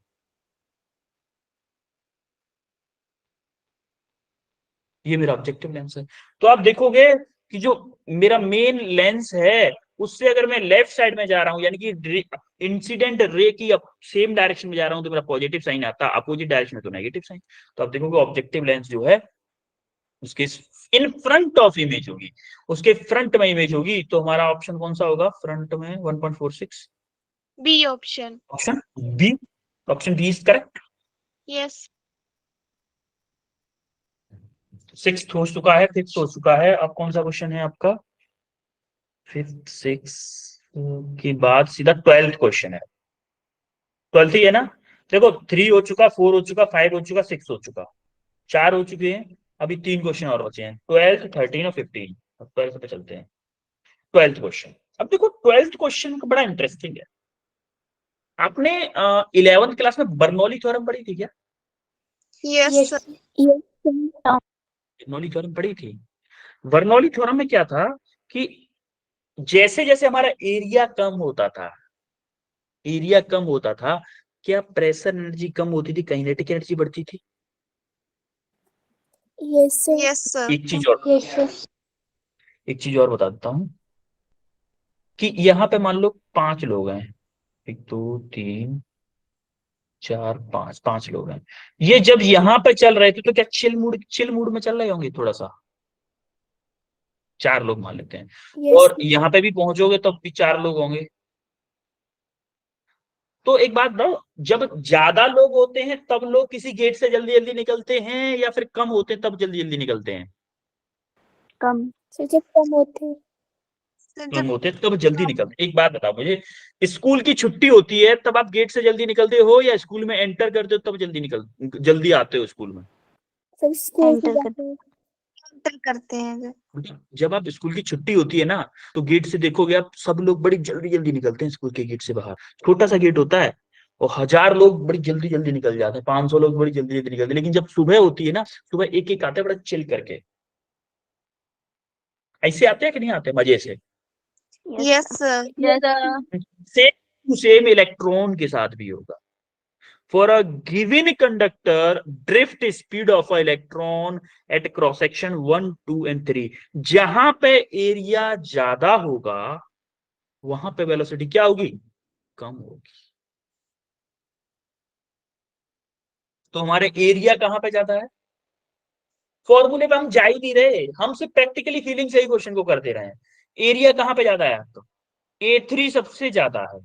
ये मेरा ऑब्जेक्टिव लेंस है। तो आप देखोगे कि जो मेरा मेन लेंस है उससे अगर मैं लेफ्ट साइड में जा रहा हूं, यानी कि इंसिडेंट रे की सेम डायरेक्शन में जा रहा हूं, तो मेरा पॉजिटिव साइन आता है, अपोजिट डायरेक्शन में तो नेगेटिव साइन। तो आप देखोगे ऑब्जेक्टिव लेंस जो है उसके इन फ्रंट ऑफ इमेज होगी, उसके फ्रंट में इमेज होगी। तो हमारा ऑप्शन कौन सा होगा फ्रंट में? 1.46,
B option.
Option B. Option B is correct.
Yes.
6th हो चुका है, 5th हो चुका है। अब कौन सा क्वेश्चन है आपका? 5th 6 के बाद सीधा 12th क्वेश्चन है। 12th ही है ना? देखो 3 हो चुका, 4 हो चुका, 5 हो चुका, 6 हो चुका, 4 हो चुके हैं। अभी 3 क्वेश्चन और बचे हैं, 12th 13 और 15। अब 12th पे चलते हैं। 12th question. अब देखो 12th क्वेश्चन बड़ा इंटरेस्टिंग है। आपने 11th क्लास में बर्नौली थ्योरम पढ़ी थी क्या?
Yes,
Yes.
sir.
Yes, sir.
Bernoulli theorem पढ़ी थी। बर्नौली थ्योरम में क्या था कि जैसे जैसे हमारा एरिया कम होता था, एरिया कम होता था, क्या प्रेशर एनर्जी कम होती थी, काइनेटिक एनर्जी बढ़ती थी?
Yes, sir.
Yes, sir.
एक चीज और,
Yes, sir.
एक चीज और बता देता हूं कि यहाँ पे मान लो 5 लोग हैं, 1 2 3 4 5, 5 लोग हैं। ये जब यहाँ पे चल रहे थे तो क्या चिल मूड में चल रहे होंगे थोड़ा सा? 4 लोग मान लेते हैं।
Yes,
और
sir.
यहाँ पे भी पहुंचोगे तो भी 4 लोग होंगे। तो एक बात बताओ, जब ज्यादा लोग होते हैं तब लोग किसी गेट से जल्दी जल्दी निकलते हैं, या फिर कम होते हैं तब जल्दी जल्दी निकलते हैं?
कम. So जब कम होते हैं.
Sir,
कम होते हैं तब जल्दी निकलते हैं। एक बात बताओ मुझे, स्कूल की छुट्टी होती है तब आप गेट से जल्दी निकलते हो, या स्कूल में एंटर करते हो तब जल्दी आते हो स्कूल में?
सर स्कूल
Enter
जाते हैं.
enter करते हैं sir.
जब आप स्कूल की छुट्टी होती है ना, तो गेट से देखोगे आप, सब लोग बड़ी जल्दी जल्दी निकलते हैं स्कूल के गेट से बाहर। छोटा सा गेट होता है और 1000 लोग बड़ी जल्दी जल्दी निकल जाते हैं, 500 लोग बड़ी जल्दी जल्दी निकलते हैं। लेकिन जब सुबह होती है ना, सुबह एक एक आते हैं बड़ा चिल करके। ऐसे आते हैं कि नहीं आते मजे से?
Yes, sir.
Yes, sir.
Same to same electron के साथ भी होगा। For a given conductor, drift speed of an electron at cross section 1, 2 and 3, जहां पे एरिया ज्यादा होगा वहां पे वेलोसिटी क्या होगी? कम होगी। तो हमारे एरिया कहां पे ज्यादा है? फॉर्मूले पे हम जा ही नहीं रहे, हम सिर्फ प्रैक्टिकली फीलिंग से ही क्वेश्चन को कर दे रहे हैं। एरिया कहां पे ज्यादा है? तो A3 सबसे ज्यादा है,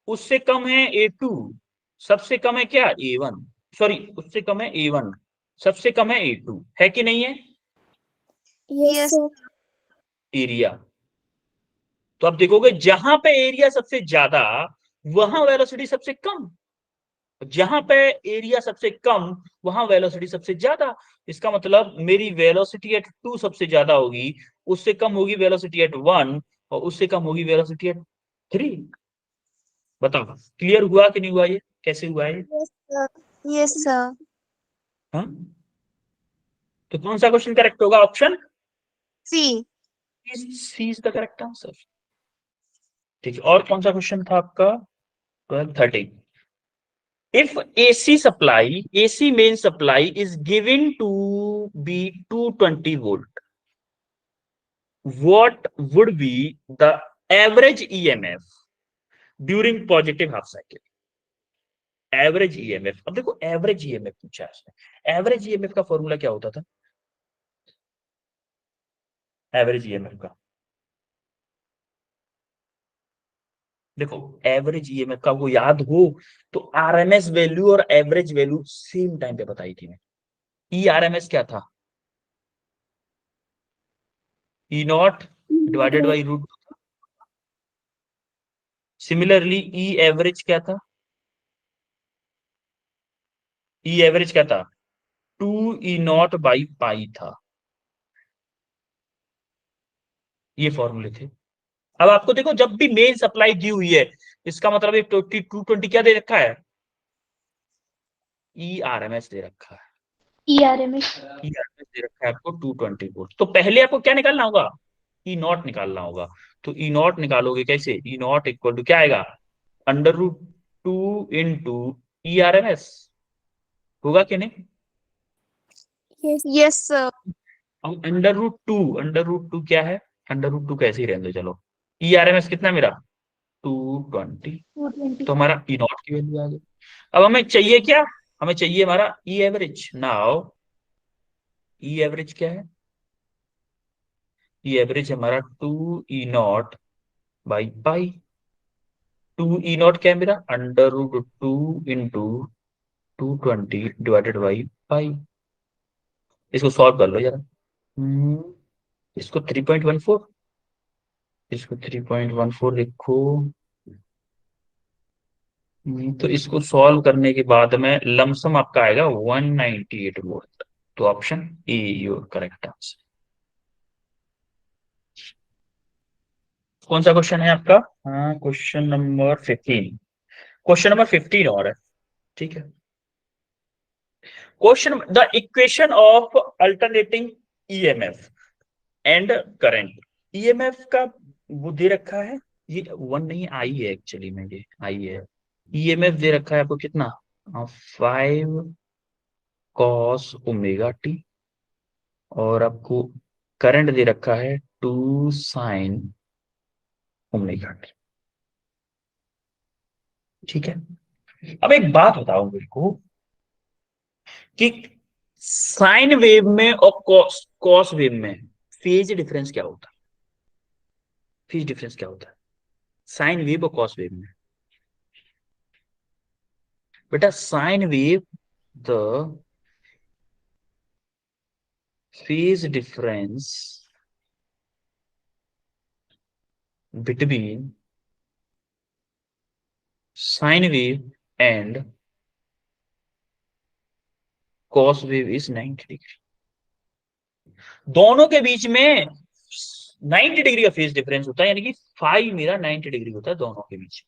उससे कम है A2, सबसे कम है क्या? A1, सॉरी उससे कम है A1, सबसे कम है A2, है कि नहीं है?
Yes,
Yes.
sir.
एरिया। तो आप देखोगे जहां पे एरिया सबसे ज्यादा वहां वेलोसिटी सबसे कम, जहां पे एरिया सबसे कम वहां वेलोसिटी सबसे ज्यादा। इसका मतलब मेरी वेलोसिटी एट 2 सबसे ज्यादा होगी, उससे कम होगी वेलोसिटी एट 1, और उससे कम होगी वेलोसिटी एट 3। बताओ क्लियर हुआ कि नहीं हुआ? ये कैसे हुआ है?
Yes, sir. Yes, sir.
हाँ? तो कौन सा क्वेश्चन करेक्ट होगा? Option
C.
C is the correct answer. ठीक है, और कौन सा क्वेश्चन था आपका? 13। If AC main supply is given to be 220 volt, what would be the average EMF during positive half cycle. Average EMF, अब देखो एवरेज ईएमएफ पूछा है उसने। एवरेज ईएमएफ का फॉर्मूला क्या होता था? एवरेज ईएमएफ का देखो, एवरेज ईएमएफ का वो याद हो तो आरएमएस वैल्यू और एवरेज वैल्यू सेम टाइम पे बताई थी मैं। ई आरएमएस क्या था? E nought divided by root. Similarly E average क्या था? ई एवरेज क्या था? 2 E0 बाई पाई था। ये फॉर्मूले थे। अब आपको देखो, जब भी मेन सप्लाई दी हुई है, इसका मतलब ये 220 क्या दे रखा है? ई आरएमएस दे रखा है।
ERMS.
ई आरएमएस दे रखा है आपको 220 वोल्ट। तो पहले आपको क्या निकालना होगा? ई नॉट निकालना होगा। तो ई नॉट निकालोगे कैसे? ई नॉट इक्वल टू क्या आएगा? √2 इंटू ई आरएमएस। होगा कि नहीं?
Yes.
Yes, sir.
अब अंडर रूट टू क्या है? अंडर रूट टू कैसे ही रहने दो, चलो। ई आरएमएस कितना मेरा? 220।
220.
तो हमारा ई नॉट की वैल्यू आ गई। अब हमें चाहिए क्या? हमें चाहिए हमारा ई एवरेज। नाउ ई एवरेज क्या है? ई एवरेज हमारा 2 E0 बाई पाई। 2 E0 क्या है मेरा? √2 इंटू 220 डिवाइडेड बाई पाई। इसको सॉल्व कर लो जरा। इसको 3.14, इसको 3.14 लिखो। तो इसको सॉल्व करने के बाद में लमसम आपका आएगा 198 वोल्ट। तो option A your correct answer. कौन सा क्वेश्चन है आपका? हाँ, क्वेश्चन नंबर 15। क्वेश्चन नंबर 15 और है, ठीक है। Question, the equation of alternating EMF and current. EMF का वो दे रखा है, ये 1 नहीं, आई है एक्चुअली में, ये आई है। ईएमएफ दे रखा है आपको कितना? 5 cos ओमेगा टी। और आपको करंट दे रखा है 2 sin ओमेगा टी, ठीक है। अब एक बात बताओ मेरे को कि साइन वेव में और कॉस वेव में फेज डिफरेंस क्या होता है? फेज डिफरेंस क्या होता है साइन वेव और कॉस वेव में? बेटा sine wave, the phase difference between sine wave and cos wave is 90 degree. दोनों के बीच में 90 डिग्री का फेज डिफरेंस होता है, यानी कि फाई मेरा 90 डिग्री होता है दोनों के बीच।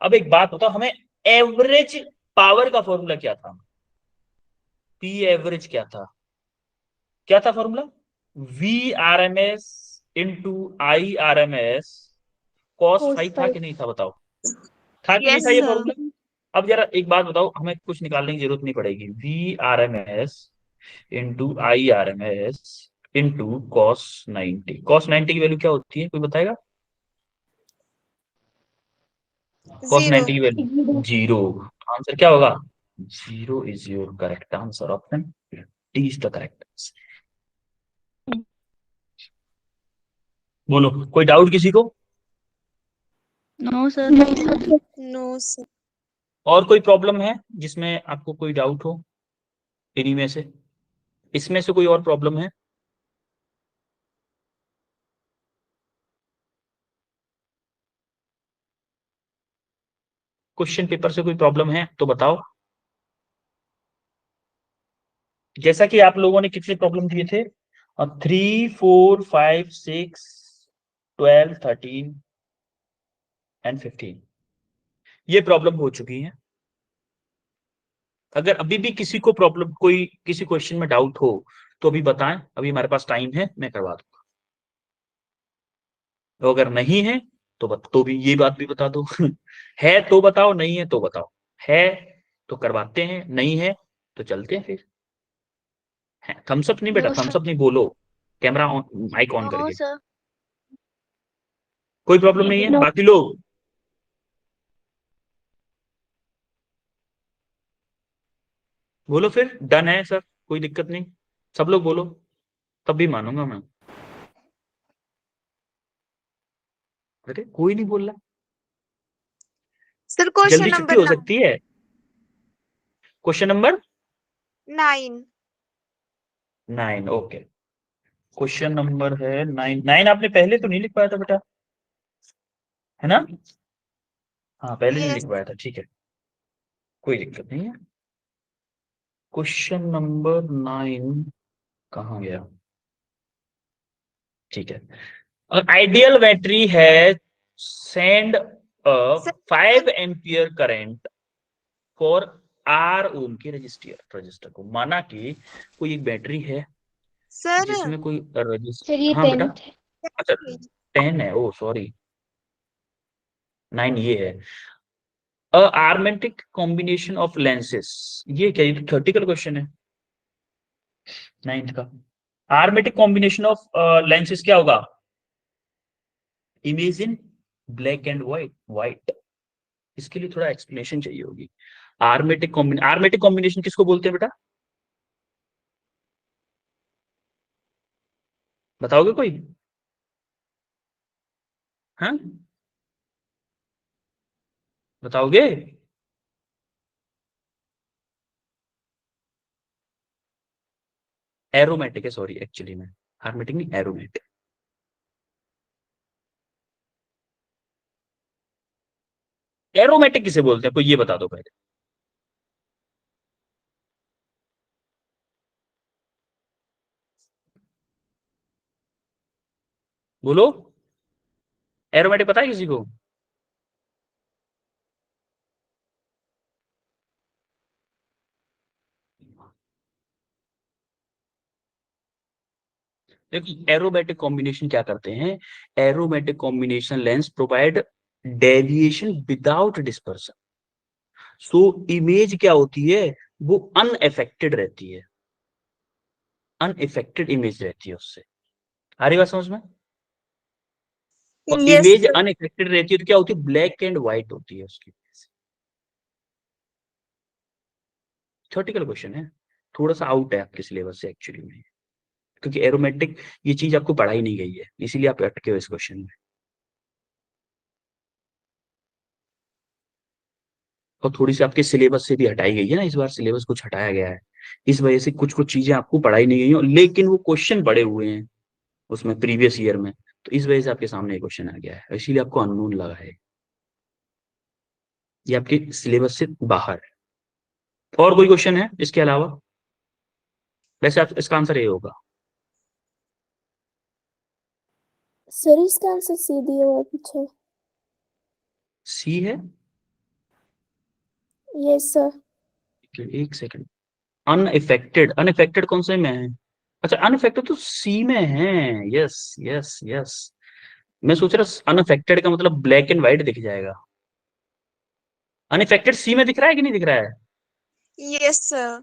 अब एक बात बताओ, हमें एवरेज पावर का फॉर्मूला क्या था? पी एवरेज क्या था? क्या था formula? V R M S into I R M S cos
Cos
phi था
phi.
कि नहीं था? बताओ, था कि नहीं
Yes,
था ये
sir.
फॉर्मूला? अब जरा एक बात बताओ, हमें कुछ निकालने की जरूरत नहीं पड़ेगी। V R M S into I R M S into cos 90। cos 90 की वैल्यू क्या होती है, कोई बताएगा? cos 90
Zero.
की वैल्यू 0। आंसर क्या होगा? 0 is your correct answer. Option D is the correct answer. बोलो, कोई डाउट किसी को?
No sir.
No, sir.
No, sir.
और कोई प्रॉब्लम है जिसमें आपको कोई डाउट हो इन्हीं में से? इसमें से कोई और प्रॉब्लम है? क्वेश्चन पेपर से कोई प्रॉब्लम है तो बताओ। जैसा कि आप लोगों ने कितने प्रॉब्लम दिए थे? 3, 4, 5, 6, 12, 13 एंड 15 ये प्रॉब्लम हो चुकी है। अगर अभी भी किसी को प्रॉब्लम, कोई किसी क्वेश्चन में डाउट हो तो अभी बताएं, अभी हमारे पास टाइम है, मैं करवा दूंगा। तो अगर नहीं है तो भी ये बात भी बता दो। है तो बताओ, नहीं है तो बताओ। है तो करवाते हैं, नहीं है तो चलते हैं फिर। थम्स अप नहीं बेटा,
नो
थम्स
सर।
अप नहीं, बोलो camera on, mic on
no
करके।
सर।
कोई प्रॉब्लम नहीं है?
No.
बाकी लोग बोलो फिर, डन है सर, कोई दिक्कत नहीं, सब लोग बोलो, तब भी मानूंगा मैं। अरे कोई नहीं बोल रहा,
सर क्वेश्चन
जल्दी छुट्टी
नंबर
हो सकती है। Question number
9।
9, okay. Question number है 9। 9 आपने पहले तो नहीं लिख पाया था बेटा, है ना? हाँ पहले नहीं लिख
यस
पाया था, ठीक है, कोई दिक्कत नहीं है। क्वेश्चन नंबर 9 कहाँ गया? ठीक है। आइडियल बैटरी है send a
sir
5 ampere current for R ओम के रजिस्टर को। माना कि कोई एक बैटरी है
सर
जिसमें कोई रजिस्टर,
सर ये
हाँ बेटा,
10th है।
अच्छा 10 है, ओ सॉरी 9 ये है। अ आर्मेटिक कॉम्बिनेशन ऑफ लेंसेस, ये क्या, ये तो थ्योरेटिकल क्वेश्चन है 9th का। आर्मेटिक कॉम्बिनेशन ऑफ लेंसेस क्या होगा? Image in black and white. इसके लिए थोड़ा एक्सप्लेनेशन चाहिए होगी। आर्मेटिक कॉम्बिनेशन किसको बोलते हैं बेटा, बताओगे कोई? हाँ बताओगे? एरोमेटिक है, सॉरी एक्चुअली में आर्मेटिक नहीं, एरोमेटिक। एरोमेटिक किसे बोलते हैं, कोई ये बता दो पहले। बोलो, एरोमेटिक पता है किसी को? देखो एरोमेटिक कॉम्बिनेशन क्या करते हैं, aromatic combination lens provide deviation without dispersion. So image क्या होती है, वो अनअफेक्टेड रहती है, अनइफेक्टेड इमेज रहती है उससे। आ रही बात समझ में? और
यस
इमेज
सर
अनइफेक्टेड रहती है तो क्या होती है, ब्लैक एंड व्हाइट होती है उसकी। थ्योरेटिकल क्वेश्चन है, थोड़ा सा आउट है आपके सिलेबस से एक्चुअली में, क्योंकि एरोमेटिक ये चीज आपको पढ़ाई नहीं गई है, इसीलिए आप अटके हो इस क्वेश्चन में। और थोड़ी सी आपके सिलेबस से भी हटाई गई है ना, इस बार सिलेबस कुछ हटाया गया है, इस वजह से कुछ कुछ चीजें आपको पढ़ाई नहीं गई हैं, लेकिन वो क्वेश्चन पड़े हुए हैं उसमें प्रीवियस ईयर में, तो इस वजह से आपके सामने क्वेश्चन आ गया है, इसीलिए आपको अननोन लगा है, ये आपके सिलेबस से बाहर है। और कोई क्वेश्चन है इसके अलावा? वैसे आप इसका आंसर ये होगा।
सर इसका आंसर सी दिया हुआ है पीछे।
सी है?
Yes sir.
एक सेकंड, अनइफेक्टेड, अनइफेक्टेड कौन से में है? अच्छा अनइफेक्टेड तो सी में है, यस यस यस। मैं सोच रहा अनअफेक्टेड का मतलब ब्लैक एंड व्हाइट दिख जाएगा, अनइफेक्टेड सी में दिख रहा है कि नहीं दिख रहा है?
यस सर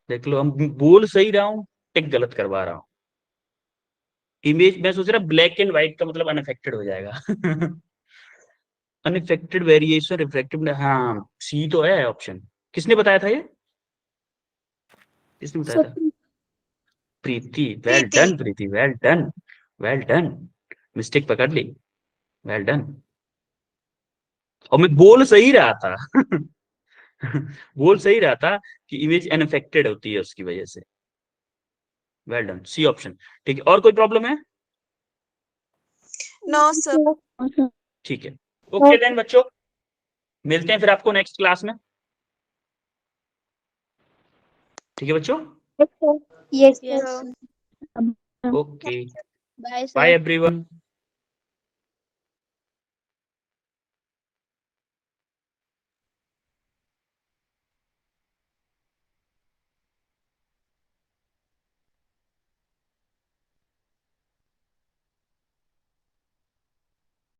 देख लो, हम बोल सही रहा हूँ, टिक गलत करवा रहा हूँ। इमेज मैं सोच रहा ब्लैक एंड व्हाइट का मतलब अनअफेक्टेड हो जाएगा। अनइफेक्टेड वेरिएशन रिफ्रैक्टिव, हाँ सी तो है ऑप्शन। किसने बताया था ये, किसने बताया
सर
था? Preeti, well
Preeti
done Preeti, well done, well done, mistake पकड़ ली, वेल डन। और मैं बोल सही रहा था। बोल सही रहा था कि इमेज अनअफेक्टेड होती है उसकी वजह से। Well done, C option. ठीक है, और कोई प्रॉब्लम है?
नो सर
हाँ सर।
ठीक है, ओके देन बच्चों, मिलते हैं फिर आपको नेक्स्ट क्लास में। ठीक है बच्चों,
yes
yes
sir.
Sir.
Okay,
bye
bye
sir.
Everyone.